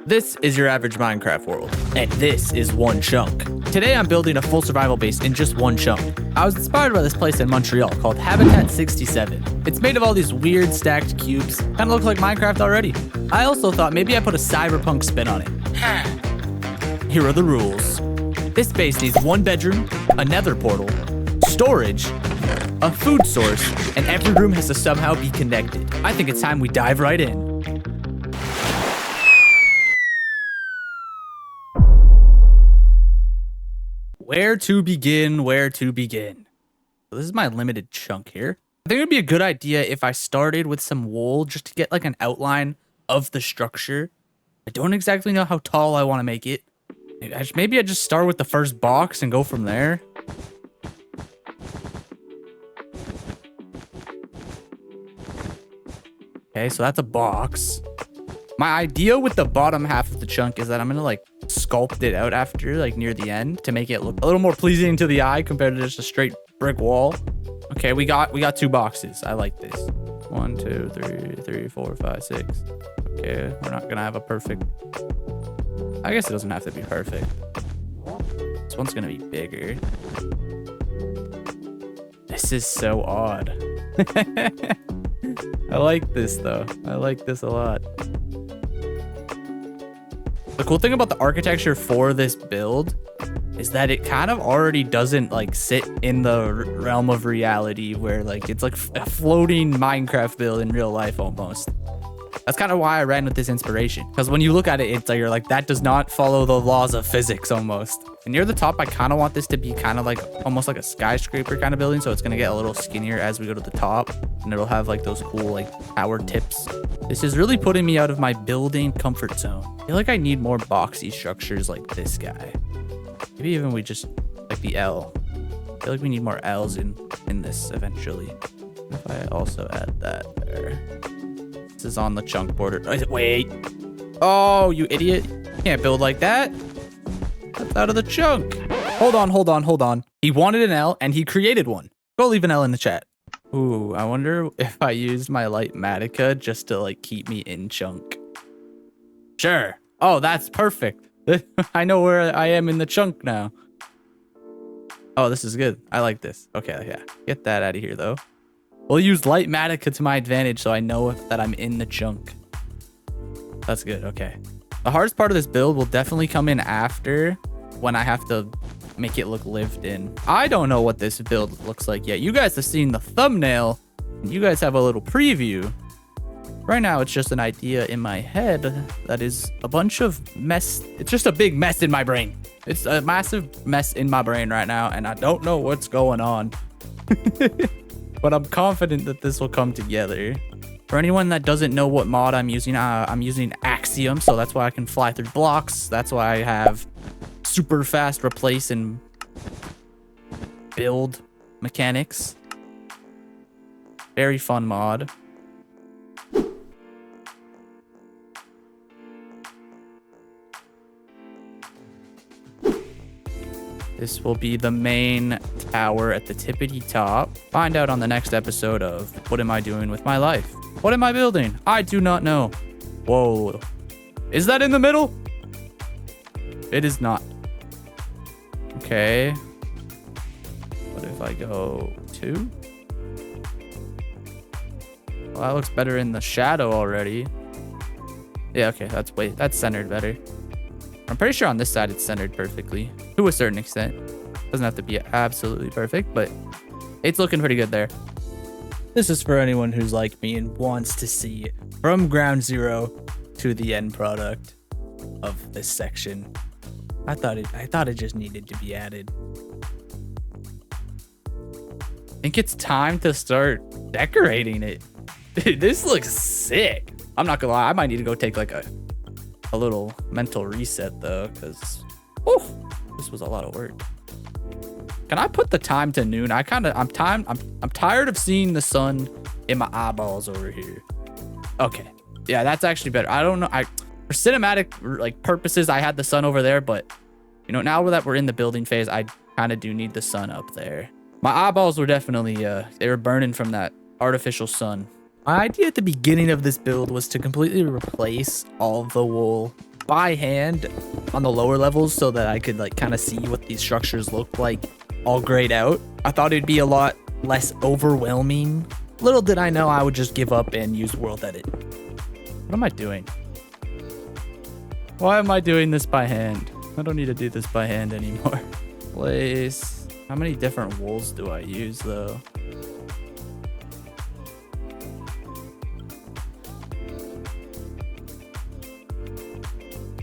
This is your average Minecraft world, and this is one chunk. Today I'm building a full survival base in just one chunk. I was inspired by this place in Montreal called Habitat 67. It's made of all these weird stacked cubes, kinda looks like Minecraft already. I also thought maybe I put a cyberpunk spin on it. Here are the rules. This base needs one bedroom, a nether portal, storage, a food source, and every room has to somehow be connected. I think it's time we dive right in. Where to begin? So this is my limited chunk here. I think it would be a good idea if I started with some wool just to get like an outline of the structure. I don't exactly know how tall I want to make it. Maybe I just start with the first box and go from there. Okay, so that's a box. My idea with the bottom half of the chunk is that I'm gonna like sculpt it out after, like near the end, to make it look a little more pleasing to the eye compared to just a straight brick wall. Okay, we got two boxes. I like this. 1, 2, 3, 4, 5, 6. Okay, we're not gonna have a perfect. I guess it doesn't have to be perfect. This one's gonna be bigger. This is so odd. I like this though. I like this a lot. The cool thing about the architecture for this build is that it kind of already doesn't like sit in the realm of reality where like it's like a floating Minecraft build in real life almost. That's kind of why I ran with this inspiration, because when you look at it, it's like you're like, that does not follow the laws of physics almost. And near the top, I kind of want this to be kind of like almost like a skyscraper kind of building, so it's gonna get a little skinnier as we go to the top, and it'll have like those cool like tower tips. This is really putting me out of my building comfort zone. I feel like I need more boxy structures like this guy. Maybe even we just like the L. I feel like we need more L's in this eventually. If I also add that there. This is on the chunk border. Wait. Oh, you idiot. You can't build like that. That's out of the chunk. Hold on. He wanted an L and he created one. Go leave an L in the chat. Ooh, I wonder if I used my light Matica just to like keep me in chunk. Sure. Oh, that's perfect. I know where I am in the chunk now. Oh, this is good. I like this. Okay, yeah. Get that out of here though. We'll use light Matica to my advantage so I know that I'm in the chunk. That's good, okay. The hardest part of this build will definitely come in after, when I have to make it look lived in. I don't know what this build looks like yet. You guys have seen the thumbnail, and you guys have a little preview. Right now, it's just an idea in my head that is a bunch of mess. It's just a big mess in my brain. It's a massive mess in my brain right now, and I don't know what's going on. But I'm confident that this will come together. For anyone that doesn't know what mod I'm using Axiom, so that's why I can fly through blocks. That's why I have super fast replace and build mechanics. Very fun mod. This will be the main tower at the tippity top. Find out on the next episode of What Am I Doing With My Life? What am I building? I do not know. Whoa. Is that in the middle? It is not. Okay. What if I go 2? Well, that looks better in the shadow already. Yeah, okay, that's centered better. I'm pretty sure on this side it's centered perfectly to a certain extent. Doesn't have to be absolutely perfect, but it's looking pretty good there. This is for anyone who's like me and wants to see from ground zero to the end product of this section. I thought it just needed to be added. I think it's time to start decorating it. Dude, this looks sick. I'm not gonna lie, I might need to go take like a little mental reset though, because this was a lot of work. Can I put the time to noon? I'm tired of seeing the sun in my eyeballs over here. Okay, yeah, that's actually better. I don't know, for cinematic like purposes I had the sun over there, but you know, now that we're in the building phase, I kind of do need the sun up there. My eyeballs were definitely they were burning from that artificial sun. My idea at the beginning of this build was to completely replace all of the wool by hand on the lower levels so that I could like kind of see what these structures look like all grayed out. I thought it'd be a lot less overwhelming. Little did I know I would just give up and use world edit. What am I doing? Why am I doing this by hand? I don't need to do this by hand anymore. Place. How many different wools do I use though?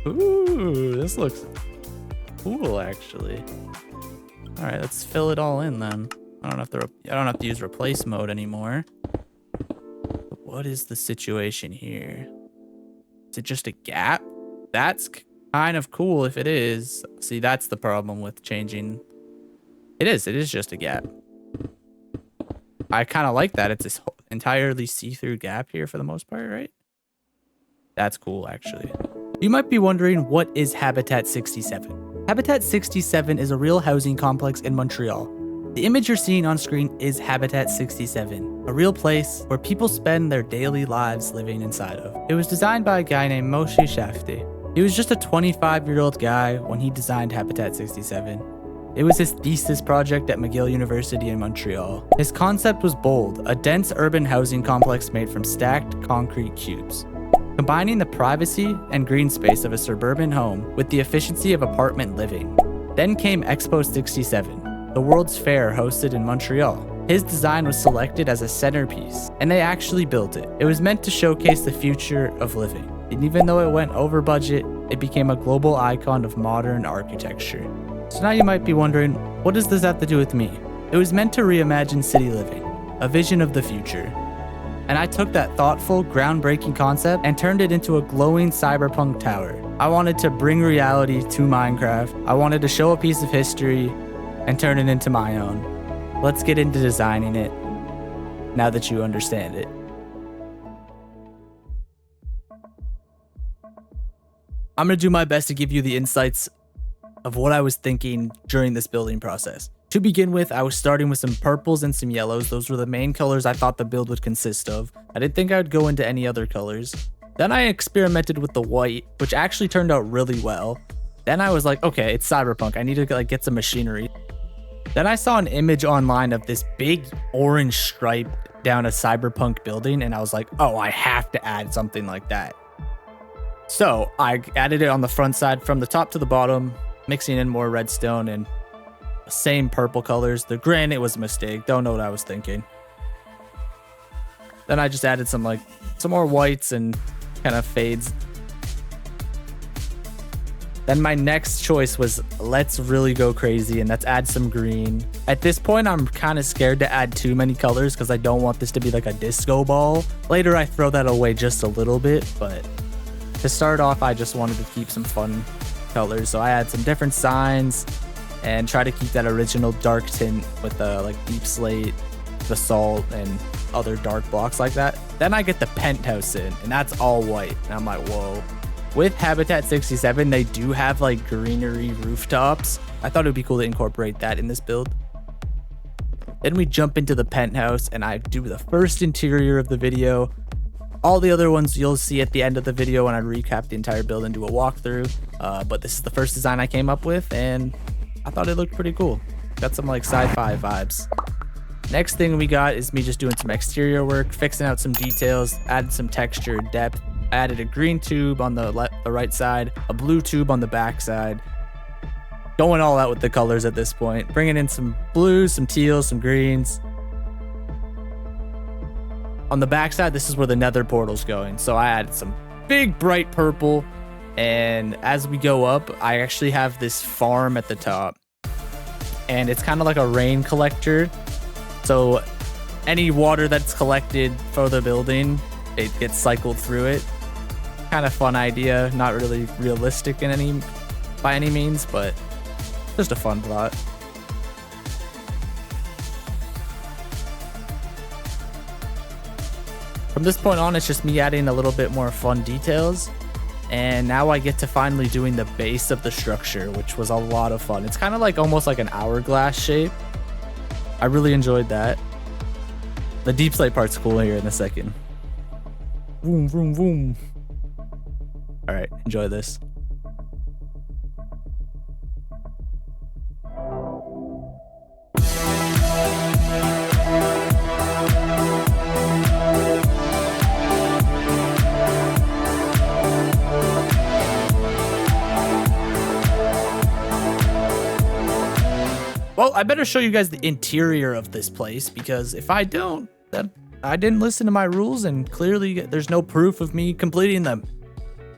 Ooh, this looks cool actually. All right, let's fill it all in then. I don't have to use replace mode anymore. But what is the situation here? Is it just a gap? That's kind of cool if it is. See, that's the problem with changing. It is just a gap. I kind of like that. It's this entirely see-through gap here for the most part, right? That's cool actually. You might be wondering, what is Habitat 67? Habitat 67 is a real housing complex in Montreal. The image you're seeing on screen is Habitat 67, a real place where people spend their daily lives living inside of. It was designed by a guy named Moshe Shafty. He was just a 25-year-old guy when he designed Habitat 67. It was his thesis project at McGill University in Montreal. His concept was bold, a dense urban housing complex made from stacked concrete cubes, combining the privacy and green space of a suburban home with the efficiency of apartment living. Then came Expo 67, the World's Fair hosted in Montreal. His design was selected as a centerpiece, and they actually built it. It was meant to showcase the future of living. And even though it went over budget, it became a global icon of modern architecture. So now you might be wondering, what does this have to do with me? It was meant to reimagine city living, a vision of the future. And I took that thoughtful, groundbreaking concept and turned it into a glowing cyberpunk tower. I wanted to bring reality to Minecraft. I wanted to show a piece of history and turn it into my own. Let's get into designing it now that you understand it. I'm going to do my best to give you the insights of what I was thinking during this building process. To begin with, I was starting with some purples and some yellows. Those were the main colors I thought the build would consist of. I didn't think I would go into any other colors. Then I experimented with the white, which actually turned out really well. Then I was like, okay, it's cyberpunk. I need to like get some machinery. Then I saw an image online of this big orange stripe down a cyberpunk building, and I was like, oh, I have to add something like that. So I added it on the front side from the top to the bottom, mixing in more redstone and same purple colors. The granite was a mistake. Don't know what I was thinking. Then I just added some more whites and kind of fades. Then my next choice was, let's really go crazy and let's add some green. At this point, I'm kind of scared to add too many colors because I don't want this to be like a disco ball. Later, I throw that away just a little bit, but to start off, I just wanted to keep some fun colors. So I add some different signs and try to keep that original dark tint with the like deep slate, basalt, and other dark blocks like that. Then I get the penthouse in, and that's all white. And I'm like, whoa. With Habitat 67, they do have like greenery rooftops. I thought it would be cool to incorporate that in this build. Then we jump into the penthouse, and I do the first interior of the video. All the other ones you'll see at the end of the video when I recap the entire build and do a walkthrough. But this is the first design I came up with, and I thought it looked pretty cool. Got some like sci-fi vibes. Next thing we got is me just doing some exterior work, fixing out some details, added some texture and depth. I added a green tube on the right side, a blue tube on the back side. Going all out with the colors at this point. Bringing in some blues, some teals, some greens. On the back side, this is where the Nether Portal's going. So I added some big bright purple. And as we go up, I actually have this farm at the top. And it's kind of like a rain collector. So any water that's collected for the building, it gets cycled through it. Kind of fun idea, not really realistic by any means, but just a fun thought. From this point on, it's just me adding a little bit more fun details. And now I get to finally doing the base of the structure, which was a lot of fun. It's kind of like almost like an hourglass shape. I really enjoyed that. The deep slate part's cool here in a second. Vroom, vroom, vroom. All right, enjoy this. Well, I better show you guys the interior of this place, because if I don't, then I didn't listen to my rules, and clearly there's no proof of me completing them.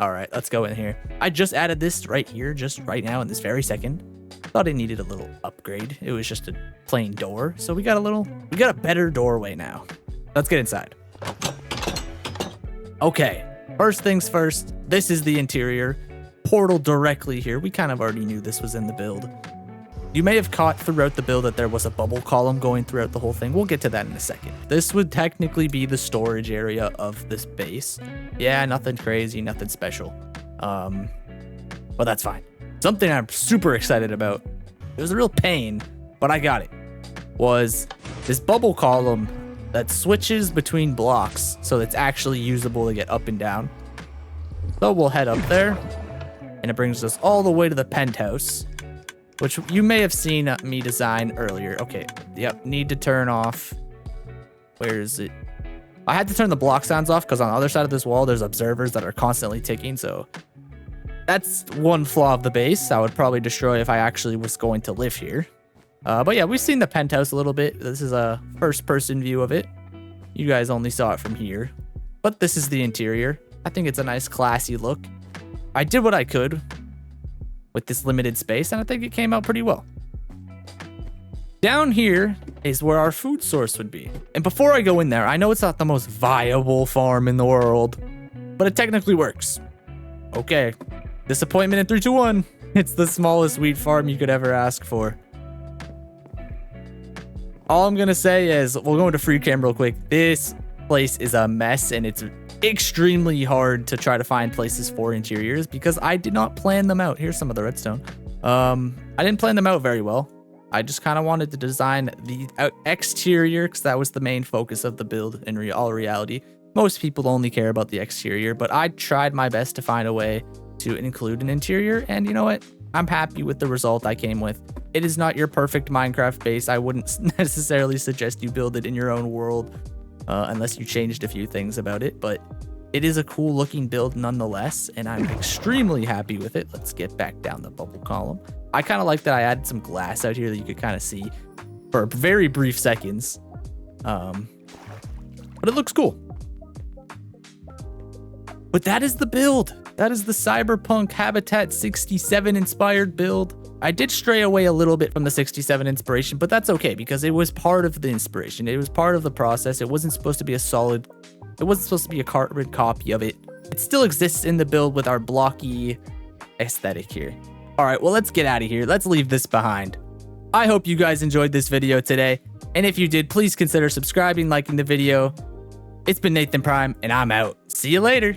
All right, let's go in here. I just added this right here, just right now in this very second. Thought it needed a little upgrade. It was just a plain door, so we got a better doorway now. Let's get inside. Okay, first things first, this is the interior. Portal directly here. We kind of already knew this was in the build. You may have caught throughout the build that there was a bubble column going throughout the whole thing. We'll get to that in a second. This would technically be the storage area of this base. Yeah, nothing crazy, nothing special. But that's fine. Something I'm super excited about, it was a real pain, but I got it, was this bubble column that switches between blocks so it's actually usable to get up and down. So we'll head up there, and it brings us all the way to the penthouse, which you may have seen me design earlier. Okay, yep, need to turn off. Where is it? I had to turn the block sounds off because on the other side of this wall, there's observers that are constantly ticking, so that's one flaw of the base I would probably destroy if I actually was going to live here. But yeah, we've seen the penthouse a little bit. This is a first-person view of it. You guys only saw it from here. But this is the interior. I think it's a nice, classy look. I did what I could with this limited space, and I think it came out pretty well. Down here is where our food source would be. And before I go in there, I know it's not the most viable farm in the world, but it technically works. Okay. Disappointment in 3, 2, 1. It's the smallest wheat farm you could ever ask for. All I'm going to say is, we'll go into free cam real quick. This place is a mess, and it's extremely hard to try to find places for interiors because I did not plan them out. Here's some of the redstone. I didn't plan them out very well. I just kind of wanted to design the exterior because that was the main focus of the build in all reality. Most people only care about the exterior, but I tried my best to find a way to include an interior, and you know what? I'm happy with the result I came with. It is not your perfect Minecraft base. I wouldn't necessarily suggest you build it in your own world unless you changed a few things about it, but it is a cool looking build nonetheless, and I'm extremely happy with it. Let's get back down the bubble column. I kind of like that I added some glass out here that you could kind of see for very brief seconds, but it looks cool. But that is the build. That is the Cyberpunk Habitat 67 inspired build. I did stray away a little bit from the 67 inspiration, but that's okay because it was part of the inspiration. It was part of the process. It wasn't supposed to be it wasn't supposed to be a carbon copy of it. It still exists in the build with our blocky aesthetic here. All right, well, let's get out of here. Let's leave this behind. I hope you guys enjoyed this video today. And if you did, please consider subscribing, liking the video. It's been Nathan Prime, and I'm out. See you later.